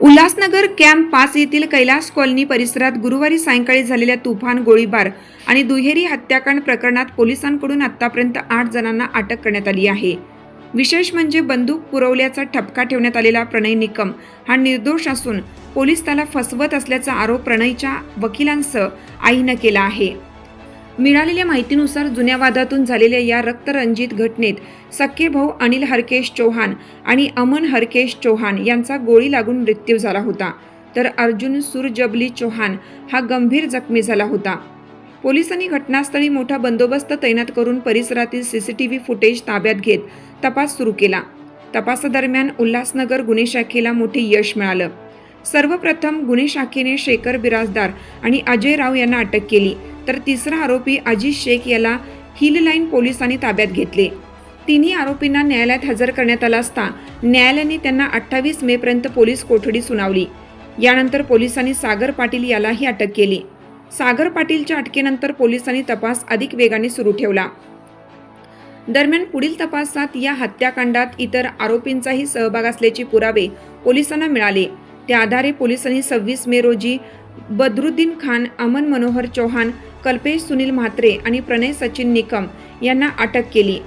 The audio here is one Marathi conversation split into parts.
उल्हासनगर कॅम्प 5 येथील कैलास कॉलनी परिसरात गुरुवारी सायंकाळी झालेल्या तुफान गोळीबार आणि दुहेरी हत्याकांड प्रकरणात पोलिसांकडून आतापर्यंत 8 जणांना अटक करण्यात आली आहे। विशेष म्हणजे बंदूक पुरवल्याचा ठपका ठेवण्यात आलेला प्रणय निकम हा निर्दोष असून पोलीस त्याला फसवत असल्याचा आरोप प्रणयच्या वकिलांसह आईनं केला आहे। मिळालेल्या माहितीनुसार जुन्या वादातून झालेल्या या रक्तरंजित घटनेत सख्खे भाऊ अनिल हरकेश चौहान आणि अमन हरकेश चौहान यांचा गोळी लागून मृत्यू झाला होता, तर अर्जुन सुरजबली चौहान हा गंभीर जखमी झाला होता। पोलिसांनी घटनास्थळी मोठा बंदोबस्त तैनात करून परिसरातील सीसीटीव्ही फुटेज ताब्यात घेत तपास सुरू केला। तपासादरम्यान उल्हासनगर गुन्हे शाखेला मोठे यश मिळालं। सर्वप्रथम गुन्हे शाखेने शेखर बिराजदार आणि अजय राव यांना अटक केली, तर तिसरा आरोपी अजित शेख याला हिल लाईन पोलिसांनी ताब्यात घेतले। तिन्ही आरोपींना न्यायालयात हजर करण्यात आलं असता न्यायालयाने त्यांना 28 मे पर्यंत पोलीस कोठडी सुनावली। यानंतर पोलिसांनी सागर पाटील यालाही अटक केली। सागर पाटीलच्या अटकेनंतर पोलिसांनी तपास अधिक वेगाने सुरू ठेवला। दरम्यान पुढील तपासात या हत्याकांडात इतर आरोपींचाही सहभाग असल्याचे पुरावे पोलिसांना मिळाले। त्या आधारे पोलिसांनी 26 मे रोजी बदरुद्दीन खान, अमन मनोहर चौहान, कल्पेश सुनील म्हात्रे आणि प्रणय सचिन निकम यांना अटक केली।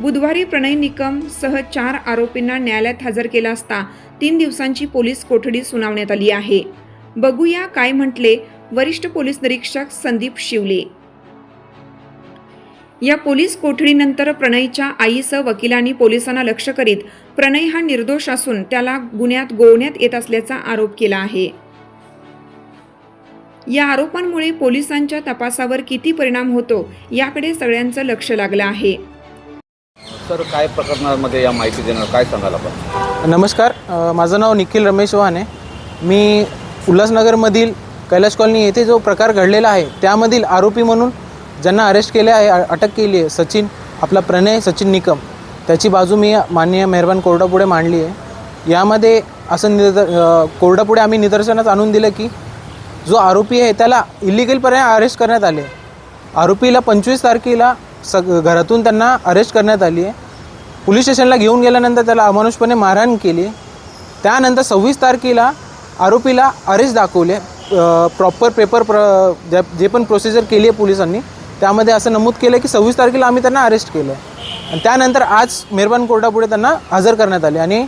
बुधवारी प्रणय निकम सह 4 आरोपींना न्यायालयात हजर केला असता 3 दिवसांची पोलीस कोठडी सुनावण्यात आली आहे। बघूया काय म्हटले वरिष्ठ पोलीस निरीक्षक संदीप शिवले। या पोलीस कोठडीनंतर प्रणयच्या आईसह वकिलांनी पोलिसांना लक्ष करीत प्रणय हा निर्दोष असून त्याला गुन्ह्यात गोवण्यात येत असल्याचा आरोप केला आहे। या आरोपांमुळे पोलिसांच्या तपासावर किती परिणाम होतो याकडे सगळ्यांचं लक्ष लागलं आहे। सर, काय प्रकरणामध्ये या माहिती देणार, काय सांगाल आपण? नमस्कार, माझं नाव निखिल रमेश वाहने। मी उल्हासनगरमधील कैलास कॉलनी येथे जो प्रकार घडलेला आहे त्यामधील आरोपी म्हणून ज्यांना अरेस्ट केले आहे, अटक केली आहे, प्रणय सचिन निकम, त्याची बाजू मी माननीय मेहरबान कोर्टापुढे मांडली आहे। यामध्ये असं कोर्टापुढे आम्ही निदर्शनास आणून दिलं की जो आरोपी आहे त्याला इलिगलपणे अरेस्ट करण्यात आले। आरोपीला 25 तारखेला घरातून त्यांना अरेस्ट करण्यात आली आहे। पोलीस स्टेशनला घेऊन गेल्यानंतर त्याला अमानुषपणे मारहाण केली। त्यानंतर 26 तारखेला आरोपीला अरेस्ट दाखवले। प्रॉपर पेपर जे पण प्रोसिजर केली आहे पोलिसांनी त्यामध्ये असं नमूद केलं की 26 तारखेला आम्ही त्यांना अरेस्ट केलं आणि त्यानंतर आज मेहरबान कोर्टापुढे त्यांना हजर करण्यात आले आणि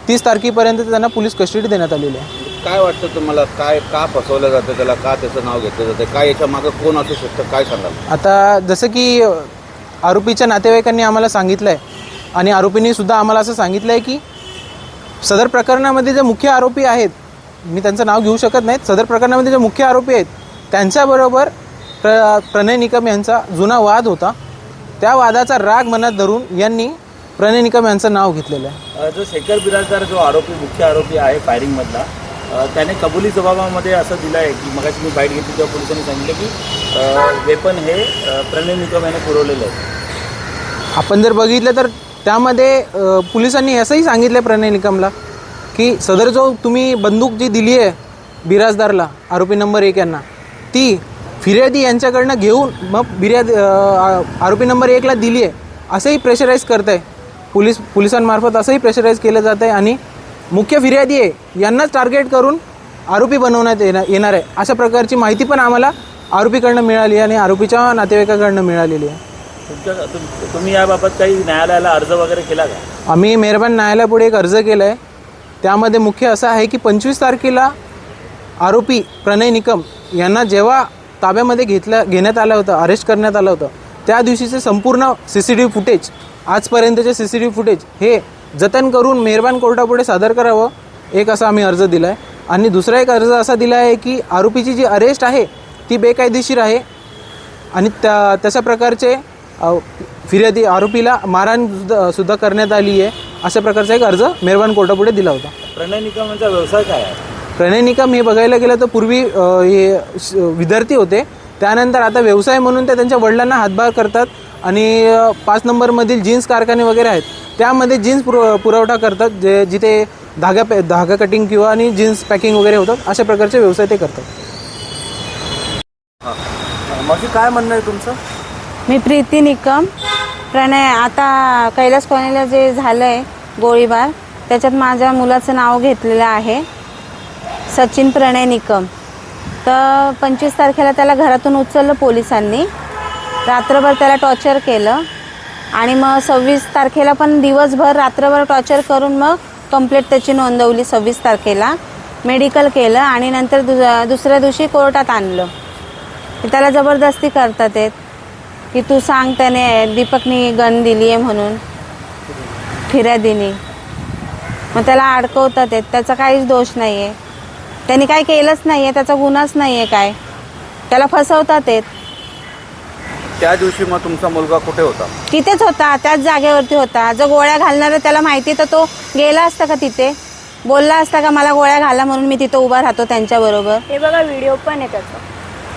30 तारखेपर्यंत त्यांना पोलीस कस्टडी देण्यात आलेली आहे। काय वाटतं तुम्हाला, का फसवलं जातं त्याला, का त्याचं नाव घेतलं जातं, काय याच्या मागं कोण असू शकतं, काय सांगाल? आता जसं की आरोपीच्या नातेवाईकांनी आम्हाला सांगितलं आहे आणि आरोपींनी सुद्धा आम्हाला असं सांगितलं आहे की सदर प्रकरणामध्ये जे मुख्य आरोपी आहेत, मी त्यांचं नाव घेऊ शकत नाहीत, सदर प्रकरणामध्ये जे मुख्य आरोपी आहेत त्यांच्याबरोबर प्रणय निकम यांचा जुना वाद होता। त्या वादाचा राग मनात धरून यांनी प्रणय निकम यांचं नाव घेतलेलं आहे। जो शेखर बिराजदार जो मुख्य आरोपी आहे फायरिंगमधला, त्याने कबुली जबाबामध्ये असं दिलं आहे की मगाशी मी बाईट घेतली तेव्हा पोलिसांनी सांगितलं की वेपन हे प्रणय निकम याने पुरवलेलं आहे। आपण जर बघितलं तर त्यामध्ये पोलिसांनी असंही सांगितलं प्रणय निकमला की सदर जो तुम्ही बंदूक जी दिली आहे बिराजदारला, आरोपी नंबर 1 यांना, ती फिर्यादी यांच्याकडनं घेऊन मग आरोपी नंबर 1ला दिली आहे असंही प्रेशराईज करत आहे पोलिसांमार्फत, असंही प्रेशराईज केलं जात आहे आणि मुख्य फिर्यादी आहे यांनाच टार्गेट करून आरोपी बनवण्यात येणार आहे अशा प्रकारची माहिती पण आम्हाला आरोपीकडनं मिळाली आणि आरोपीच्या नातेवाईकाकडनं मिळालेली आहे। तुम्ही याबाबत काही न्यायालयाला अर्ज वगैरे केला का? आम्ही मेहरबान न्यायालयापुढे एक अर्ज केला आहे। त्यामध्ये मुख्य असं आहे की 25 तारखेला आरोपी प्रणय निकम यांना जेव्हा ताब्यामध्ये घेण्यात आलं होतं, अरेस्ट करण्यात आलं होतं, त्या दिवशीचे संपूर्ण CCTV फुटेज, आजपर्यंतचे CCTV फुटेज हे जतन करून मेहरबान कोर्टापुढे सादर करावं, एक असा आम्ही अर्ज दिला आहे। आणि दुसरा एक अर्ज असा दिला आहे की आरोपीची जी अरेस्ट आहे ती बेकायदेशीर आहे आणि तशा प्रकारचे फिर्यादी आरोपीला मारहाण सुद्धा करण्यात आली आहे, अशा प्रकारचा एक अर्ज मेहरबान कोर्टापुढे दिला होता। प्रणय निकम यांचा व्यवसाय काय आहे? प्रणय निकम हे बघायला गेलं तर पूर्वी हे विद्यार्थी होते, त्यानंतर आता व्यवसाय म्हणून ते त्यांच्या वडिलांना हातभार करतात आणि 5 नंबरमधील जीन्स कारखाने वगैरे आहेत त्यामध्ये जीन्स पुरवठा करतात, जिथे धागा कटिंग किंवा आणि जीन्स पॅकिंग वगैरे होतात, अशा प्रकारचे व्यवसाय ते करतात। मग काय म्हणणं आहे तुमचं? मी प्रीती निकम। प्रणय आता कैलास कॉलनीला जे झालं आहे गोळीबार, त्याच्यात माझ्या मुलाचं नाव घेतलेलं आहे सचिन प्रणय निकम. तर 25 तारखेला त्याला घरातून उचललं पोलिसांनी, रात्रभर त्याला टॉर्चर केलं आणि मग 26 तारखेला पण दिवसभर रात्रभर टॉर्चर करून मग कंप्लेंट त्याची नोंदवली. 26 तारखेला मेडिकल केलं आणि नंतर दुसऱ्या दिवशी कोर्टात आणलं. त्याला जबरदस्ती करतात आहेत की तू सांग त्याने दीपकनी गन दिली आहे म्हणून फिर्यादीने. मग त्याला अडकवतात आहेत. त्याचा काहीच दोष नाही आहे, त्यांनी काही केलंच नाही आहे, त्याचा गुन्हाच नाही आहे काय, त्याला फसवतात आहेत. त्या दिवशी मग तुमचा मुलगा कुठे होता? तिथेच होता, त्याच जागेवरती होता. जो गोळ्या घालणार त्याला माहिती तर तो गेला असता का तिथे, बोलला असता का मला गोळ्या घाला म्हणून मी तिथं उभा राहतो त्यांच्याबरोबर. हे बघा व्हिडिओ पण आहे त्याचा.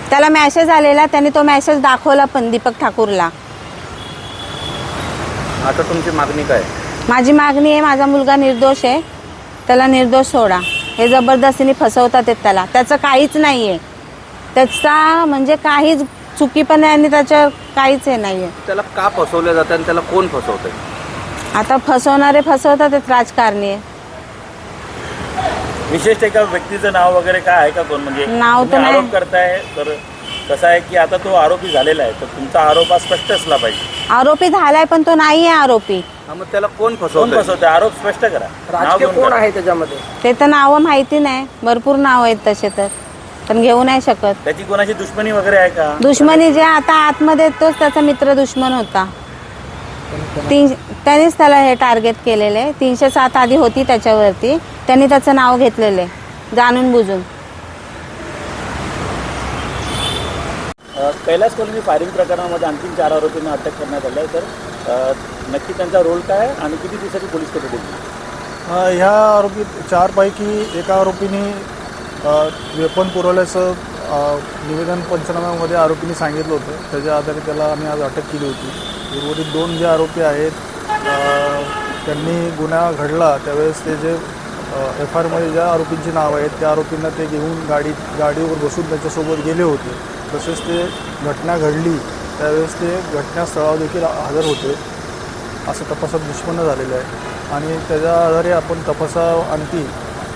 त्याला मेसेज आलेला, त्याने तो मेसेज दाखवला पण दीपक ठाकूरला. आता तुमची मागणी काय? माझी मागणी आहे, माझा मुलगा निर्दोष आहे, त्याला निर्दोष सोडा. हे जबरदस्तीने फसवतात आहेत त्याला, त्याचं काहीच नाही आहे, त्याचा म्हणजे काहीच चुकी पण आहे आणि त्याच्यावर काहीच हे नाही आहे. त्याला का फसवलं जातं आणि त्याला कोण फसवतंय? आता फसवणारे फसवतात आहेत, राजकारणी आहे. विशेष एका व्यक्तीचं नाव वगैरे काय आहे का कोण? म्हणजे नाव तर तुम्ही नाही. आरोप करताय तर कसं आहे की आता तो आरोपी झालेला आहे, तर तुमचा आरोप हा स्पष्ट असला पाहिजे. आरोपी झालाय पण तो नाही आहे आरोपी. हा, मग त्याला कोण कोण फसवतंय? फसवते? आरोप स्पष्ट करा. नाव घेऊन कोण करा. आहे त्याच्यामध्ये? ते तर नावं माहिती नाही, भरपूर नाव आहेत तसे तर, पण घेऊ नाही शकत. त्याची कोणाची दुश्मनी वगैरे आहे का? दुश्मनी जे आता आतमध्ये तोच त्याचा मित्र दुश्मन होता. त्यानेच त्याला हे टार्गेट केलेलं आहे. 307 आधी होती त्याच्यावरती, त्यांनी त्याचं नाव घेतलेलं आहे जाणून बुजून. कैलास कॉलनी फायरिंग प्रकरणामध्ये आणखी 4 आरोपींना अटक करण्यात आलं आहे. तर नक्की त्यांचा रोल काय आहे आणि किती दिवसाची पोलीस कोठडी दिली? ह्या आरोपी 4 पैकी एका आरोपीने वेपन पुरवल्याचं निवेदन पंचनाम्यामध्ये आरोपींनी सांगितलं होतं. त्याच्या आधारे त्याला आम्ही आज अटक केली होती. उर्वरित 2 जे आरोपी आहेत त्यांनी गुन्हा घडला त्यावेळेस ते जे FIRमध्ये ज्या आरोपींची नाव आहेत त्या आरोपींना ते घेऊन गाडीवर बसून त्याच्यासोबत गेले होते. तसेच ते घटना घडली त्यावेळेस ते घटनास्थळावर देखील हजर होते असं तपासात निष्पन्न झालेलं आहे. आणि त्याच्या आधारे आपण आणखी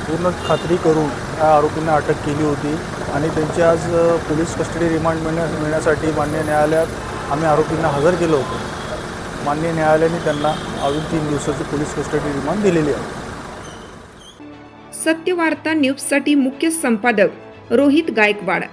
पूर्ण खात्री करून या आरोपींना अटक केली होती आणि त्यांची आज पोलीस कस्टडी रिमांड मिळण्यासाठी माननीय न्यायालयात आम्ही आरोपींना हजर केलं होतं. माननीय न्यायालयाने त्यांना अजून 3 दिवसाची पोलीस कस्टडी रिमांड दिलेली आहे. सत्यवार्ता न्यूजसाठी मुख्य संपादक रोहित गायकवाड.